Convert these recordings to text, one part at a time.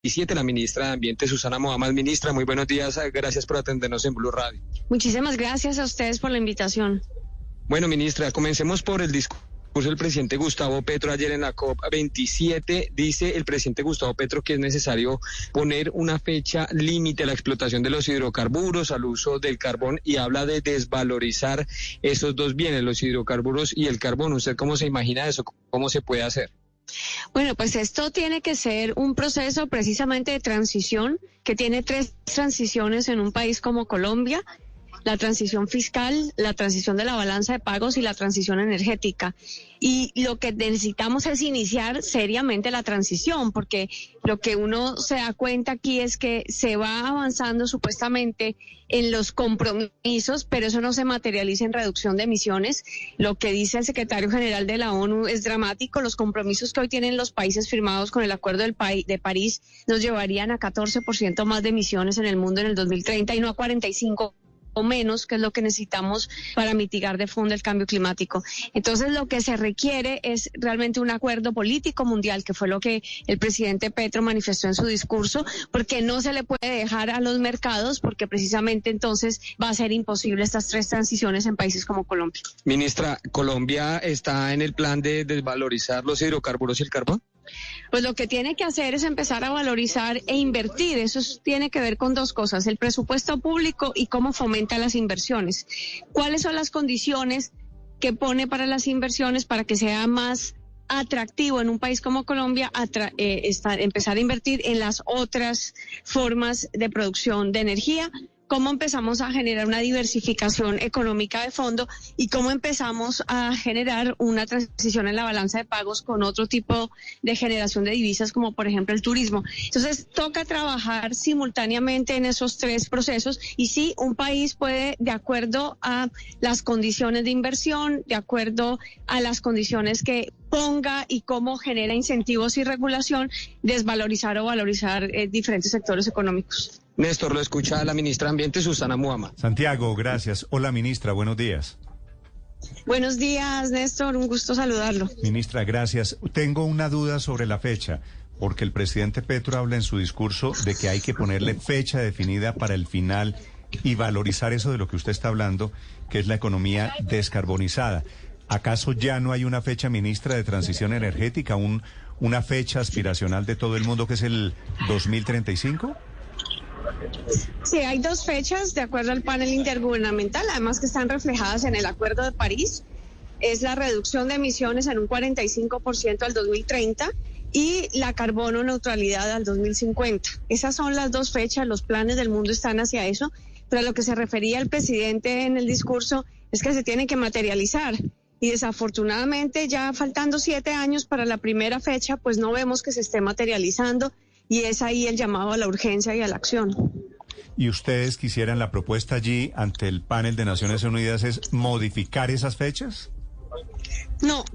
27, la ministra de Ambiente, Susana Mohamed. Ministra, muy buenos días, gracias por atendernos en Blue Radio. Muchísimas gracias a ustedes por la invitación. Bueno, ministra, comencemos por el discurso del presidente Gustavo Petro ayer en la COP27. Dice el presidente Gustavo Petro que es necesario poner una fecha límite a la explotación de los hidrocarburos, al uso del carbón, y habla de desvalorizar esos dos bienes, los hidrocarburos y el carbón. ¿Usted cómo se imagina eso? ¿Cómo se puede hacer? Bueno, pues esto tiene que ser un proceso precisamente de transición, que tiene 3 transiciones en un país como Colombia: la transición fiscal, la transición de la balanza de pagos y la transición energética. Y lo que necesitamos es iniciar seriamente la transición, porque lo que uno se da cuenta aquí es que se va avanzando supuestamente en los compromisos, pero eso no se materializa en reducción de emisiones. Lo que dice el secretario general de la ONU es dramático. Los compromisos que hoy tienen los países firmados con el Acuerdo de París nos llevarían a 14% más de emisiones en el mundo en el 2030 y no a 45% o menos, que es lo que necesitamos para mitigar de fondo el cambio climático. Entonces, lo que se requiere es realmente un acuerdo político mundial, que fue lo que el presidente Petro manifestó en su discurso, porque no se le puede dejar a los mercados, porque precisamente entonces va a ser imposible estas 3 transiciones en países como Colombia. Ministra, ¿Colombia está en el plan de desvalorizar los hidrocarburos y el carbón? Pues lo que tiene que hacer es empezar a valorizar e invertir. Eso tiene que ver con 2 cosas: el presupuesto público y cómo fomenta las inversiones. ¿Cuáles son las condiciones que pone para las inversiones para que sea más atractivo en un país como Colombia empezar a invertir en las otras formas de producción de energía? Cómo empezamos a generar una diversificación económica de fondo y cómo empezamos a generar una transición en la balanza de pagos con otro tipo de generación de divisas, como por ejemplo el turismo. Entonces toca trabajar simultáneamente en esos 3 procesos, y sí, un país puede, de acuerdo a las condiciones de inversión, de acuerdo a las condiciones que ponga y cómo genera incentivos y regulación, desvalorizar o valorizar diferentes sectores económicos. Néstor, lo escucha la ministra de Ambiente, Susana Mohamed. Santiago, gracias. Hola, ministra, buenos días. Buenos días, Néstor, un gusto saludarlo. Ministra, gracias. Tengo una duda sobre la fecha, porque el presidente Petro habla en su discurso de que hay que ponerle fecha definida para el final y valorizar eso de lo que usted está hablando, que es la economía descarbonizada. ¿Acaso ya no hay una fecha, ministra, de transición energética, una fecha aspiracional de todo el mundo, que es el 2035? Sí, hay 2 fechas de acuerdo al panel intergubernamental, además que están reflejadas en el Acuerdo de París. Es la reducción de emisiones en un 45% al 2030 y la carbono neutralidad al 2050. Esas son las 2 fechas, los planes del mundo están hacia eso, pero a lo que se refería el presidente en el discurso es que se tiene que materializar. Y desafortunadamente, ya faltando 7 años para la primera fecha, pues no vemos que se esté materializando, y es ahí el llamado a la urgencia y a la acción. ¿Y ustedes quisieran, la propuesta allí ante el panel de Naciones Unidas es modificar esas fechas? No,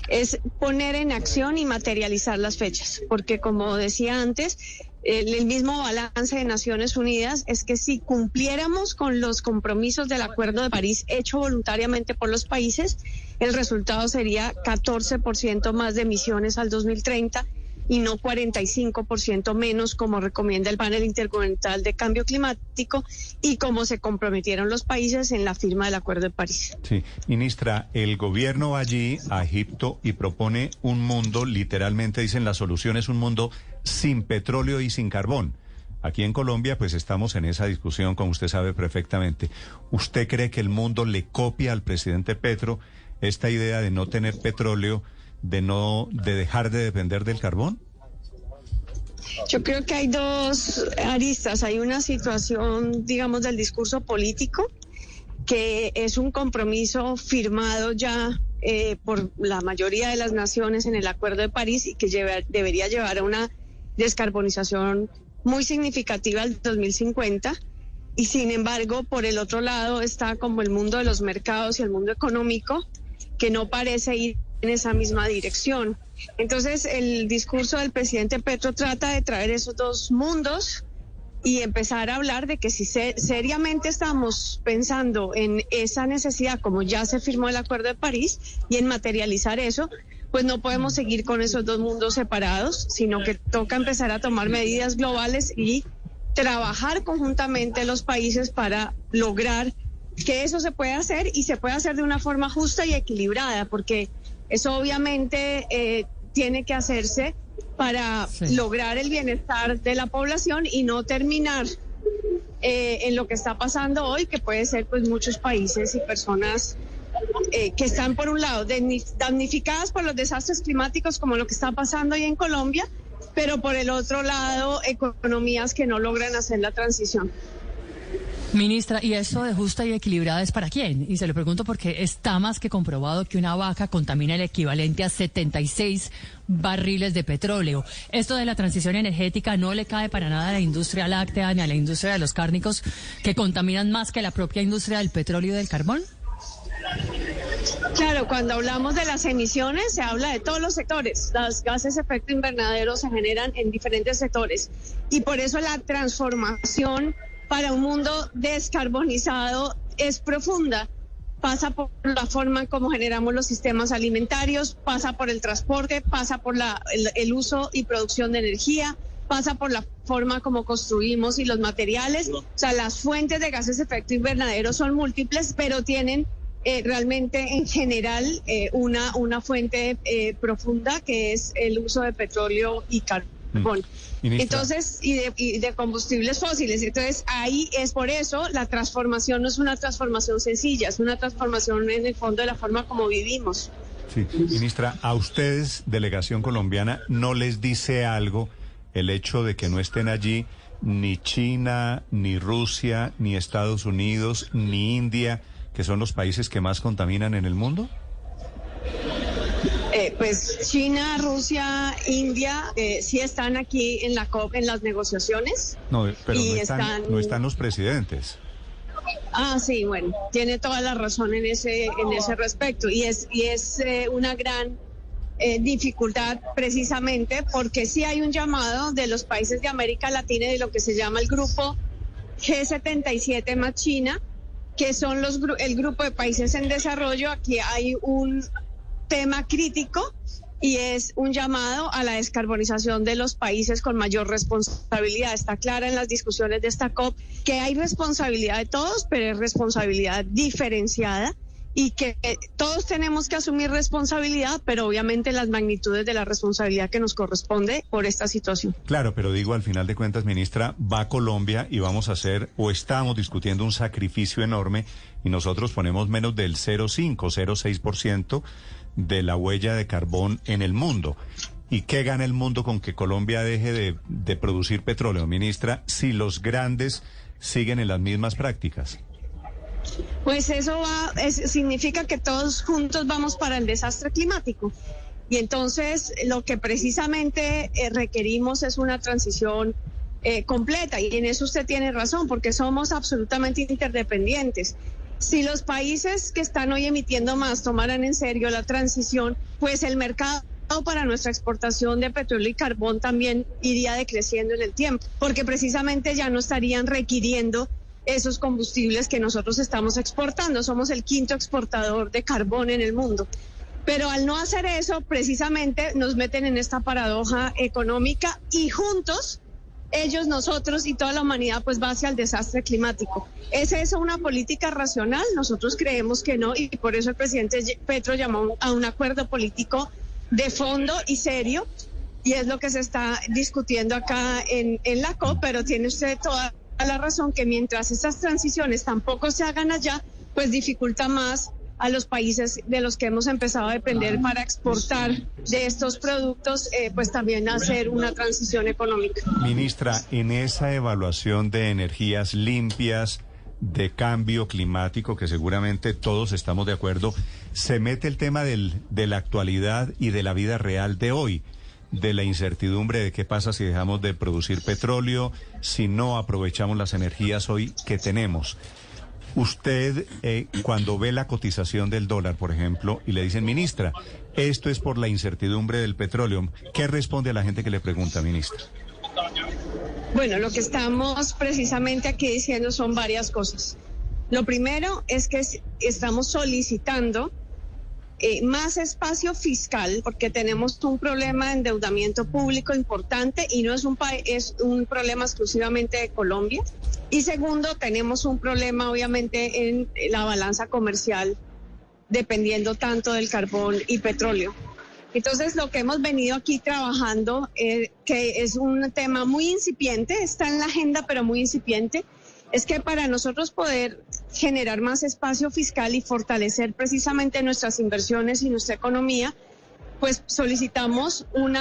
es poner en acción y materializar las fechas, porque como decía antes, el mismo balance de Naciones Unidas es que si cumpliéramos con los compromisos del Acuerdo de París hecho voluntariamente por los países, el resultado sería 14% más de emisiones al 2030 y no 45% menos, como recomienda el panel intergubernamental de cambio climático y como se comprometieron los países en la firma del Acuerdo de París. Sí, ministra, el gobierno va allí a Egipto y propone un mundo, literalmente dicen, la solución es un mundo sin petróleo y sin carbón. Aquí en Colombia pues estamos en esa discusión, como usted sabe perfectamente. ¿Usted cree que el mundo le copia al presidente Petro esta idea de no tener petróleo, de dejar de depender del carbón? Yo creo que hay 2 aristas. Hay una situación, digamos, del discurso político, que es un compromiso firmado ya por la mayoría de las naciones en el Acuerdo de París y que debería llevar a una descarbonización muy significativa al 2050. Y sin embargo, por el otro lado está como el mundo de los mercados y el mundo económico, que no parece ir en esa misma dirección. Entonces, el discurso del presidente Petro trata de traer esos 2 mundos y empezar a hablar de que si seriamente estamos pensando en esa necesidad, como ya se firmó el Acuerdo de París, y en materializar eso, pues no podemos seguir con esos dos mundos separados, sino que toca empezar a tomar medidas globales y trabajar conjuntamente los países para lograr que eso se pueda hacer y se pueda hacer de una forma justa y equilibrada, porque eso obviamente tiene que hacerse para lograr el bienestar de la población y no terminar en lo que está pasando hoy, que puede ser pues muchos países y personas que están por un lado damnificadas por los desastres climáticos como lo que está pasando hoy en Colombia, pero por el otro lado economías que no logran hacer la transición. Ministra, ¿y eso de justa y equilibrada es para quién? Y se lo pregunto porque está más que comprobado que una vaca contamina el equivalente a 76 barriles de petróleo. Esto de la transición energética no le cae para nada a la industria láctea ni a la industria de los cárnicos, que contaminan más que la propia industria del petróleo y del carbón. Claro, cuando hablamos de las emisiones se habla de todos los sectores. Los gases de efecto invernadero se generan en diferentes sectores y por eso la transformación para un mundo descarbonizado es profunda. Pasa por la forma en cómo generamos los sistemas alimentarios, pasa por el transporte, pasa por el uso y producción de energía, pasa por la forma como construimos y los materiales. O sea, las fuentes de gases de efecto invernadero son múltiples, pero tienen realmente en general una fuente profunda que es el uso de petróleo y carbón. Entonces, y de combustibles fósiles. Entonces, ahí es por eso la transformación no es una transformación sencilla, es una transformación en el fondo de la forma como vivimos. Sí, ministra, ¿a ustedes, delegación colombiana, no les dice algo el hecho de que no estén allí ni China, ni Rusia, ni Estados Unidos, ni India, que son los países que más contaminan en el mundo? Pues China, Rusia, India, sí están aquí en la COP, en las negociaciones. No, pero no están los presidentes. Ah, sí, bueno, tiene toda la razón en ese respecto. Y es una gran dificultad precisamente porque sí hay un llamado de los países de América Latina y de lo que se llama el grupo G77 más China, que son el grupo de países en desarrollo. Aquí hay un tema crítico y es un llamado a la descarbonización de los países con mayor responsabilidad. Está clara en las discusiones de esta COP que hay responsabilidad de todos, pero es responsabilidad diferenciada y que todos tenemos que asumir responsabilidad, pero obviamente las magnitudes de la responsabilidad que nos corresponde por esta situación. Claro, pero digo, al final de cuentas, ministra, va Colombia y vamos a hacer, o estamos discutiendo un sacrificio enorme y nosotros ponemos menos del 0,5, 0,6% de la huella de carbón en el mundo. ¿Y qué gana el mundo con que Colombia deje de producir petróleo, ministra, si los grandes siguen en las mismas prácticas? Pues eso significa que todos juntos vamos para el desastre climático. Y entonces lo que precisamente requerimos es una transición completa. Y en eso usted tiene razón, porque somos absolutamente interdependientes. Si los países que están hoy emitiendo más tomaran en serio la transición, pues el mercado para nuestra exportación de petróleo y carbón también iría decreciendo en el tiempo, porque precisamente ya no estarían requiriendo esos combustibles que nosotros estamos exportando. Somos el quinto exportador de carbón en el mundo. Pero al no hacer eso, precisamente nos meten en esta paradoja económica y juntos ellos, nosotros y toda la humanidad pues va hacia el desastre climático. ¿Es eso una política racional? Nosotros creemos que no y por eso el presidente Petro llamó a un acuerdo político de fondo y serio y es lo que se está discutiendo acá en la COP, pero tiene usted toda la razón que mientras estas transiciones tampoco se hagan allá, pues dificulta más a los países de los que hemos empezado a depender para exportar de estos productos, pues también hacer una transición económica. Ministra, en esa evaluación de energías limpias, de cambio climático, que seguramente todos estamos de acuerdo, se mete el tema de la actualidad y de la vida real de hoy, de la incertidumbre de qué pasa si dejamos de producir petróleo, si no aprovechamos las energías hoy que tenemos. Usted, cuando ve la cotización del dólar, por ejemplo, y le dicen, ministra, esto es por la incertidumbre del petróleo, ¿qué responde a la gente que le pregunta, ministra? Bueno, lo que estamos precisamente aquí diciendo son varias cosas. Lo primero es que estamos solicitando más espacio fiscal, porque tenemos un problema de endeudamiento público importante y no es un problema exclusivamente de Colombia. Y segundo, tenemos un problema obviamente en la balanza comercial, dependiendo tanto del carbón y petróleo. Entonces, lo que hemos venido aquí trabajando, que es un tema muy incipiente, está en la agenda, pero muy incipiente, es que para nosotros poder generar más espacio fiscal y fortalecer precisamente nuestras inversiones y nuestra economía, pues solicitamos un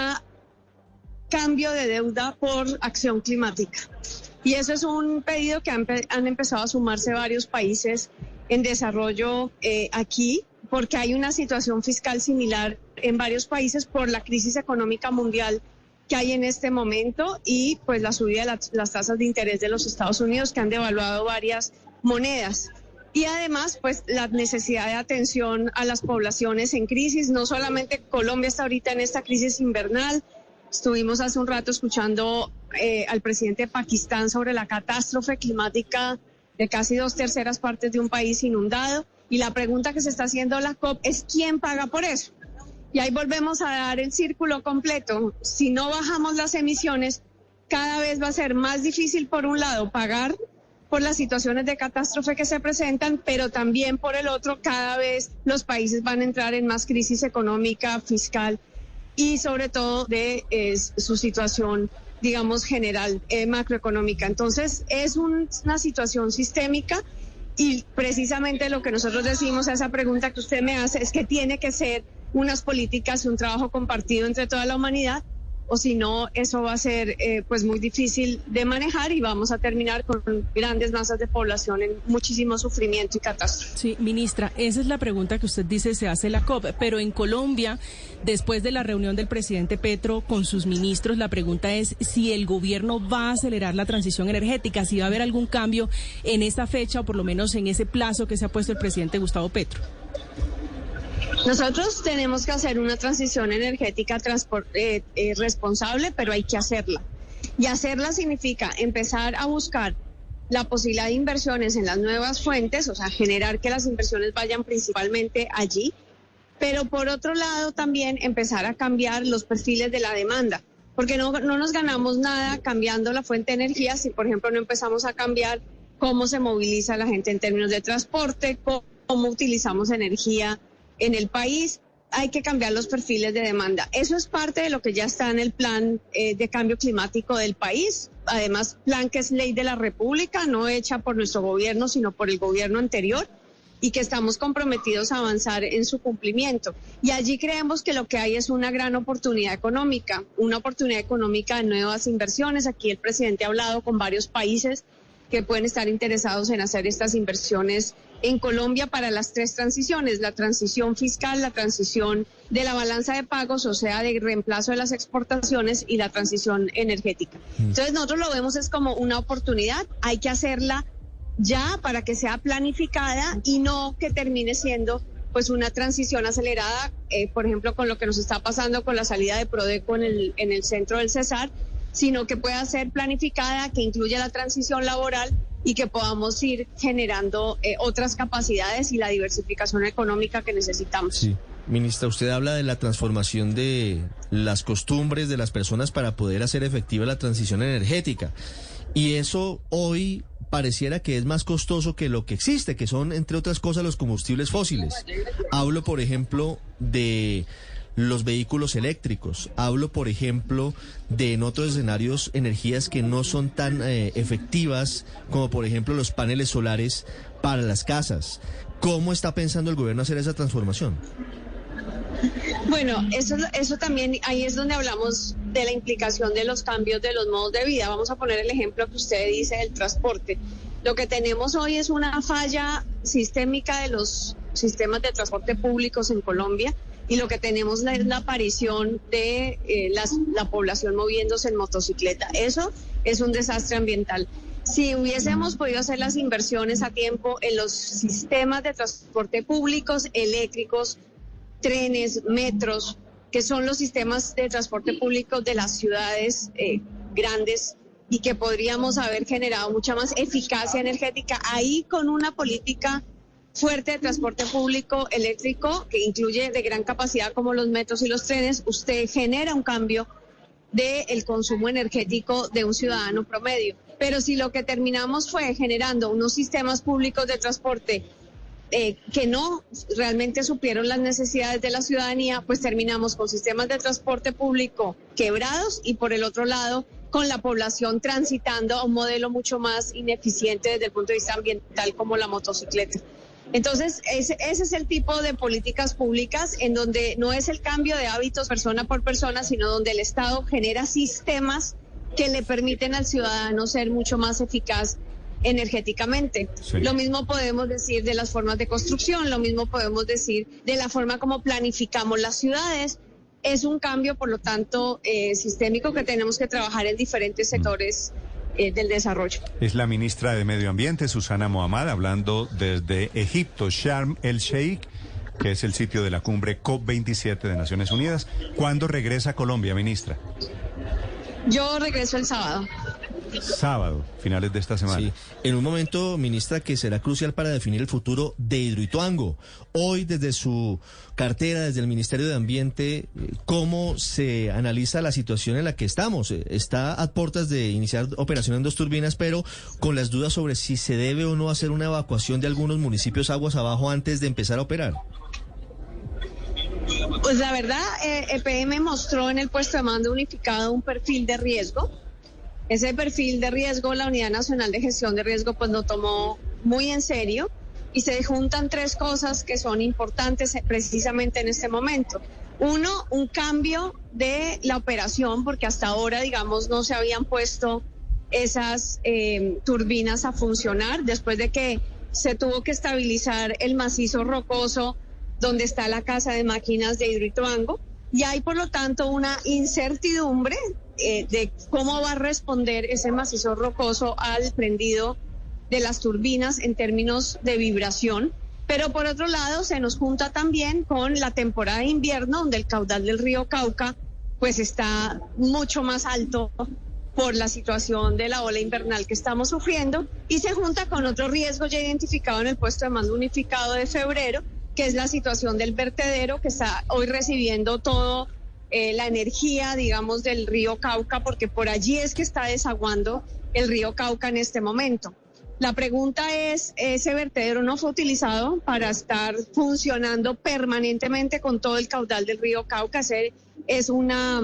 cambio de deuda por acción climática. Y eso es un pedido que han empezado a sumarse varios países en desarrollo aquí, porque hay una situación fiscal similar en varios países por la crisis económica mundial que hay en este momento y pues la subida de las tasas de interés de los Estados Unidos, que han devaluado varias monedas. Y además, pues la necesidad de atención a las poblaciones en crisis. No solamente Colombia está ahorita en esta crisis invernal. Estuvimos hace un rato escuchando al presidente de Pakistán sobre la catástrofe climática de casi 2/3 partes de un país inundado. Y la pregunta que se está haciendo la COP es ¿quién paga por eso? Y ahí volvemos a dar el círculo completo. Si no bajamos las emisiones, cada vez va a ser más difícil, por un lado, pagar por las situaciones de catástrofe que se presentan, pero también por el otro, cada vez los países van a entrar en más crisis económica, fiscal y sobre todo de su situación, digamos, general, macroeconómica. Entonces, es una situación sistémica y precisamente lo que nosotros decimos a esa pregunta que usted me hace es que tiene que ser unas políticas y un trabajo compartido entre toda la humanidad, o si no, eso va a ser pues muy difícil de manejar y vamos a terminar con grandes masas de población en muchísimo sufrimiento y catástrofe. Sí, ministra, esa es la pregunta que usted dice se hace la COP, pero en Colombia, después de la reunión del presidente Petro con sus ministros, la pregunta es si el gobierno va a acelerar la transición energética, si va a haber algún cambio en esa fecha o por lo menos en ese plazo que se ha puesto el presidente Gustavo Petro. Nosotros tenemos que hacer una transición energética responsable, pero hay que hacerla. Y hacerla significa empezar a buscar la posibilidad de inversiones en las nuevas fuentes, o sea, generar que las inversiones vayan principalmente allí, pero por otro lado también empezar a cambiar los perfiles de la demanda, porque no nos ganamos nada cambiando la fuente de energía si, por ejemplo, no empezamos a cambiar cómo se moviliza la gente en términos de transporte, cómo utilizamos energía en el país. Hay que cambiar los perfiles de demanda. Eso es parte de lo que ya está en el plan de cambio climático del país. Además, plan que es ley de la República, no hecha por nuestro gobierno, sino por el gobierno anterior, y que estamos comprometidos a avanzar en su cumplimiento. Y allí creemos que lo que hay es una gran oportunidad económica de nuevas inversiones. Aquí el presidente ha hablado con varios países que pueden estar interesados en hacer estas inversiones en Colombia para las 3 transiciones: la transición fiscal, la transición de la balanza de pagos, o sea, de reemplazo de las exportaciones, y la transición energética. Entonces nosotros lo vemos es como una oportunidad, hay que hacerla ya para que sea planificada y no que termine siendo pues una transición acelerada, por ejemplo, con lo que nos está pasando con la salida de Prodeco en el centro del Cesar, sino que pueda ser planificada, que incluya la transición laboral y que podamos ir generando otras capacidades y la diversificación económica que necesitamos. Sí. Ministra, usted habla de la transformación de las costumbres de las personas para poder hacer efectiva la transición energética. Y eso hoy pareciera que es más costoso que lo que existe, que son, entre otras cosas, los combustibles fósiles. Hablo, por ejemplo, de los vehículos eléctricos. Hablo, por ejemplo, de en otros escenarios energías que no son tan efectivas, como por ejemplo los paneles solares para las casas. ¿Cómo está pensando el gobierno hacer esa transformación? Bueno, eso también, ahí es donde hablamos de la implicación de los cambios de los modos de vida. Vamos a poner el ejemplo que usted dice del transporte. Lo que tenemos hoy es una falla sistémica de los sistemas de transporte públicos en Colombia, y lo que tenemos es la aparición de la población moviéndose en motocicleta. Eso es un desastre ambiental. Si hubiésemos podido hacer las inversiones a tiempo en los sistemas de transporte públicos eléctricos, trenes, metros, que son los sistemas de transporte público de las ciudades grandes, y que podríamos haber generado mucha más eficacia energética ahí con una política fuerte de transporte público eléctrico, que incluye de gran capacidad como los metros y los trenes, usted genera un cambio del consumo energético de un ciudadano promedio. Pero si lo que terminamos fue generando unos sistemas públicos de transporte que no realmente suplieron las necesidades de la ciudadanía, pues terminamos con sistemas de transporte público quebrados y por el otro lado con la población transitando a un modelo mucho más ineficiente desde el punto de vista ambiental como la motocicleta. Entonces, ese es el tipo de políticas públicas en donde no es el cambio de hábitos persona por persona, sino donde el Estado genera sistemas que le permiten al ciudadano ser mucho más eficaz energéticamente. Sí. Lo mismo podemos decir de las formas de construcción, lo mismo podemos decir de la forma como planificamos las ciudades. Es un cambio, por lo tanto, sistémico que tenemos que trabajar en diferentes sectores del desarrollo. Es la ministra de Medio Ambiente, Susana Mohammad, hablando desde Egipto, Sharm el Sheikh, que es el sitio de la cumbre COP27 de Naciones Unidas. ¿Cuándo regresa a Colombia, ministra? Yo regreso el sábado. Sábado, finales de esta semana. Sí, en un momento, ministra, que será crucial para definir el futuro de Hidroituango. Hoy, desde su cartera, desde el Ministerio de Ambiente, ¿cómo se analiza la situación en la que estamos? Está a puertas de iniciar operación en 2 turbinas, pero con las dudas sobre si se debe o no hacer una evacuación de algunos municipios aguas abajo antes de empezar a operar. Pues la verdad, EPM mostró en el puesto de mando unificado un perfil de riesgo. Ese perfil de riesgo, la Unidad Nacional de Gestión de Riesgo, pues lo tomó muy en serio y se juntan 3 cosas que son importantes precisamente en este momento. Uno, un cambio de la operación, porque hasta ahora, digamos, no se habían puesto esas turbinas a funcionar después de que se tuvo que estabilizar el macizo rocoso donde está la casa de máquinas de Hidroituango. Y hay, por lo tanto, una incertidumbre de cómo va a responder ese macizo rocoso al prendido de las turbinas en términos de vibración. Pero por otro lado, se nos junta también con la temporada de invierno, donde el caudal del río Cauca pues está mucho más alto por la situación de la ola invernal que estamos sufriendo, y se junta con otro riesgo ya identificado en el puesto de mando unificado de febrero, que es la situación del vertedero, que está hoy recibiendo todo la energía, digamos, del río Cauca, porque por allí es que está desaguando el río Cauca en este momento. La pregunta es, ¿ese vertedero no fue utilizado para estar funcionando permanentemente con todo el caudal del río Cauca? Es una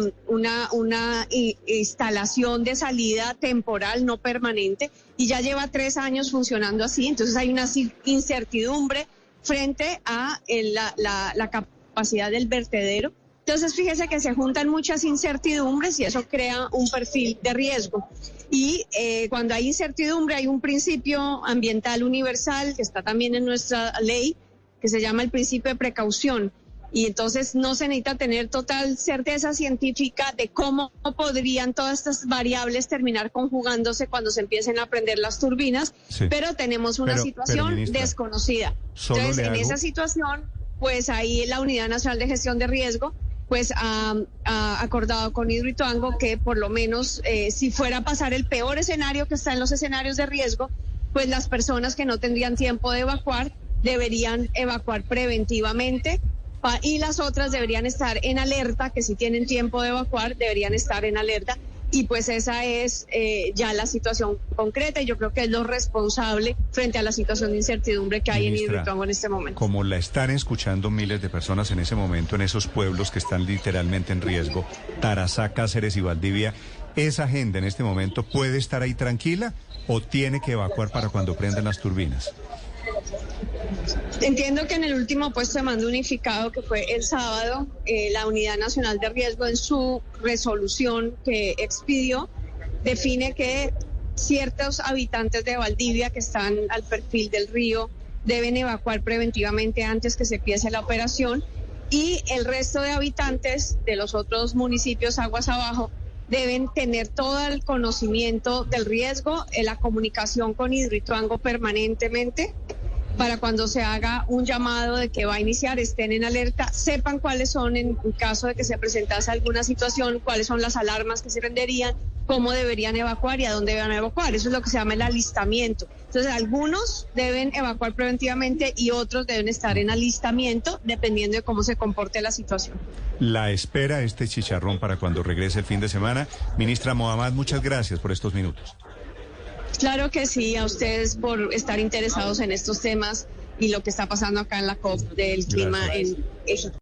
instalación de salida temporal, no permanente, y ya lleva 3 años funcionando así. Entonces hay una incertidumbre frente a la capacidad del vertedero. Entonces, fíjese que se juntan muchas incertidumbres y eso crea un perfil de riesgo. Y cuando hay incertidumbre, hay un principio ambiental universal que está también en nuestra ley, que se llama el principio de precaución. Y entonces no se necesita tener total certeza científica de cómo podrían todas estas variables terminar conjugándose cuando se empiecen a prender las turbinas, sí. Pero tenemos una situación ministra, desconocida. Entonces, en esa situación, pues ahí la Unidad Nacional de Gestión de Riesgo pues ha acordado con Hidroituango que por lo menos si fuera a pasar el peor escenario que está en los escenarios de riesgo, pues las personas que no tendrían tiempo de evacuar deberían evacuar preventivamente, y las otras deberían estar en alerta, que si tienen tiempo de evacuar deberían estar en alerta. Y pues esa es ya la situación concreta, y yo creo que es lo responsable frente a la situación de incertidumbre que hay, ministra, en Hidroituango en este momento. Como la están escuchando miles de personas en ese momento, en esos pueblos que están literalmente en riesgo, Tarazá, Cáceres y Valdivia, ¿esa gente en este momento puede estar ahí tranquila o tiene que evacuar para cuando prendan las turbinas? Entiendo que en el último puesto de mando unificado, que fue el sábado, la Unidad Nacional de Riesgo, en su resolución que expidió, define que ciertos habitantes de Valdivia que están al perfil del río deben evacuar preventivamente antes que se empiece la operación, y el resto de habitantes de los otros municipios aguas abajo deben tener todo el conocimiento del riesgo, la comunicación con Hidroituango permanentemente, para cuando se haga un llamado de que va a iniciar, estén en alerta, sepan cuáles son, en caso de que se presentase alguna situación, cuáles son las alarmas que se prenderían, cómo deberían evacuar y a dónde van a evacuar. Eso es lo que se llama el alistamiento. Entonces, algunos deben evacuar preventivamente y otros deben estar en alistamiento, dependiendo de cómo se comporte la situación. La espera este chicharrón para cuando regrese el fin de semana. Ministra Mohammad, muchas gracias por estos minutos. Claro que sí, a ustedes por estar interesados en estos temas y lo que está pasando acá en la COP del clima en Egipto.